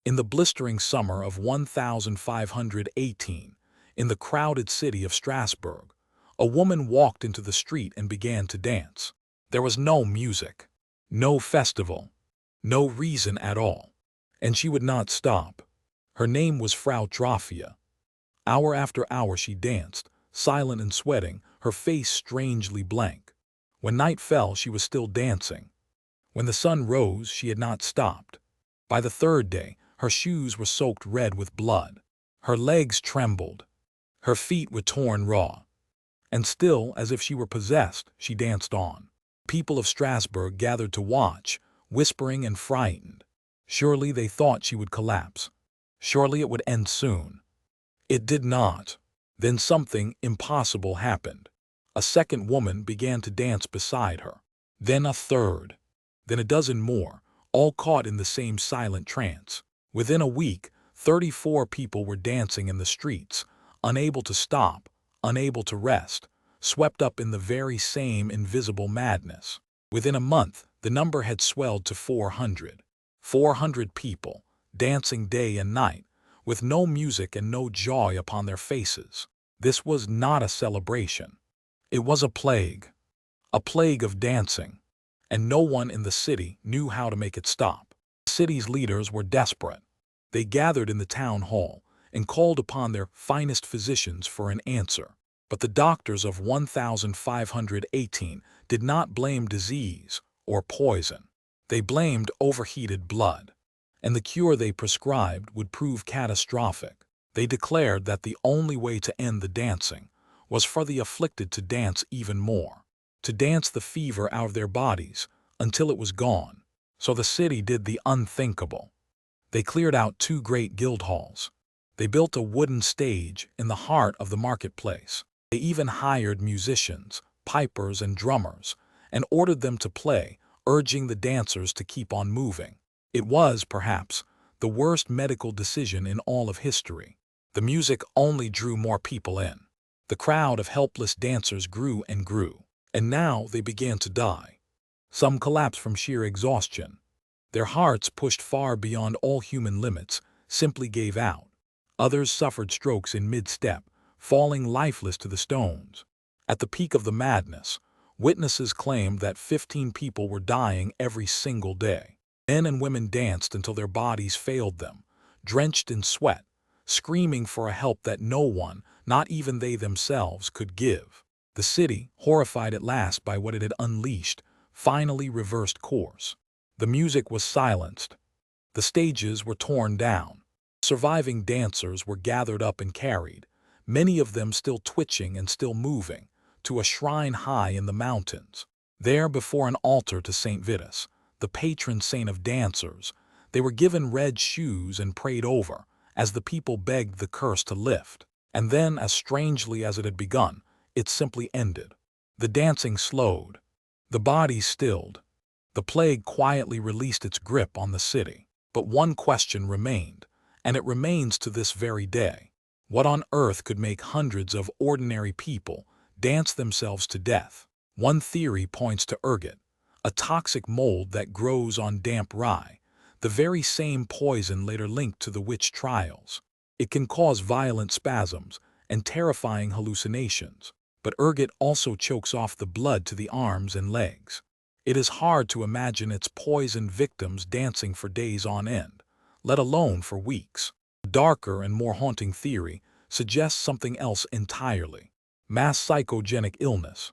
In the blistering summer of 1518, in the crowded city of Strasbourg, a woman walked into the street and began to dance. There was no music, no festival, no reason at all, and she would not stop. Her name was Frau Trophia. Hour after hour she danced, silent and sweating, her face strangely blank. When night fell, she was still dancing. When the sun rose, she had not stopped. By the third day, her shoes were soaked red with blood. Her legs trembled. Her feet were torn raw. And still, as if she were possessed, she danced on. People of Strasbourg gathered to watch, whispering and frightened. Surely they thought she would collapse. Surely it would end soon. It did not. Then something impossible happened. A second woman began to dance beside her. Then a third. Then a dozen more, all caught in the same silent trance. Within a week, 34 people were dancing in the streets, unable to stop, unable to rest, swept up in the very same invisible madness. Within a month, the number had swelled to 400. 400 people, dancing day and night, with no music and no joy upon their faces. This was not a celebration. It was a plague of dancing, and no one in the city knew how to make it stop. The city's leaders were desperate. They gathered in the town hall and called upon their finest physicians for an answer. But the doctors of 1518 did not blame disease or poison. They blamed overheated blood, and the cure they prescribed would prove catastrophic. They declared that the only way to end the dancing was for the afflicted to dance even more, to dance the fever out of their bodies until it was gone. So the city did the unthinkable. They cleared out 2 great guild halls. They built a wooden stage in the heart of the marketplace. They even hired musicians, pipers and drummers, and ordered them to play, urging the dancers to keep on moving. It was, perhaps, the worst medical decision in all of history. The music only drew more people in. The crowd of helpless dancers grew and grew, and now they began to die. Some collapsed from sheer exhaustion. Their hearts, pushed far beyond all human limits, simply gave out. Others suffered strokes in mid-step, falling lifeless to the stones. At the peak of the madness, witnesses claimed that 15 people were dying every single day. Men and women danced until their bodies failed them, drenched in sweat, screaming for a help that no one, not even they themselves, could give. The city, horrified at last by what it had unleashed, finally reversed course. The music was silenced. The stages were torn down. Surviving dancers were gathered up and carried, many of them still twitching and still moving, to a shrine high in the mountains. There, before an altar to St. Vitus, the patron saint of dancers, they were given red shoes and prayed over, as the people begged the curse to lift. And then, as strangely as it had begun, it simply ended. The dancing slowed. The bodies stilled. The plague quietly released its grip on the city. But one question remained, and it remains to this very day. What on earth could make hundreds of ordinary people dance themselves to death? One theory points to ergot, a toxic mold that grows on damp rye, the very same poison later linked to the witch trials. It can cause violent spasms and terrifying hallucinations, but ergot also chokes off the blood to the arms and legs. It is hard to imagine its poisoned victims dancing for days on end, let alone for weeks. A darker and more haunting theory suggests something else entirely: mass psychogenic illness,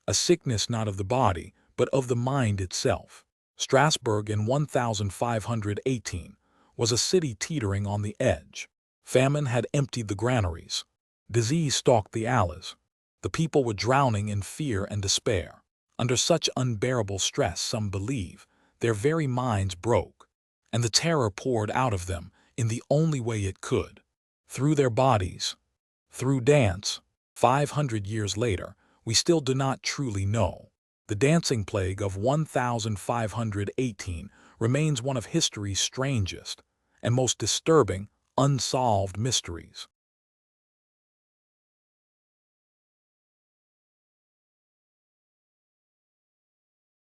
a sickness not of the body, but of the mind itself. Strasbourg in 1518 was a city teetering on the edge. Famine had emptied the granaries. Disease stalked the alleys. The people were drowning in fear and despair. Under such unbearable stress, some believe, their very minds broke, and the terror poured out of them in the only way it could, through their bodies, through dance. 500 years later, we still do not truly know. The dancing plague of 1518 remains one of history's strangest and most disturbing unsolved mysteries.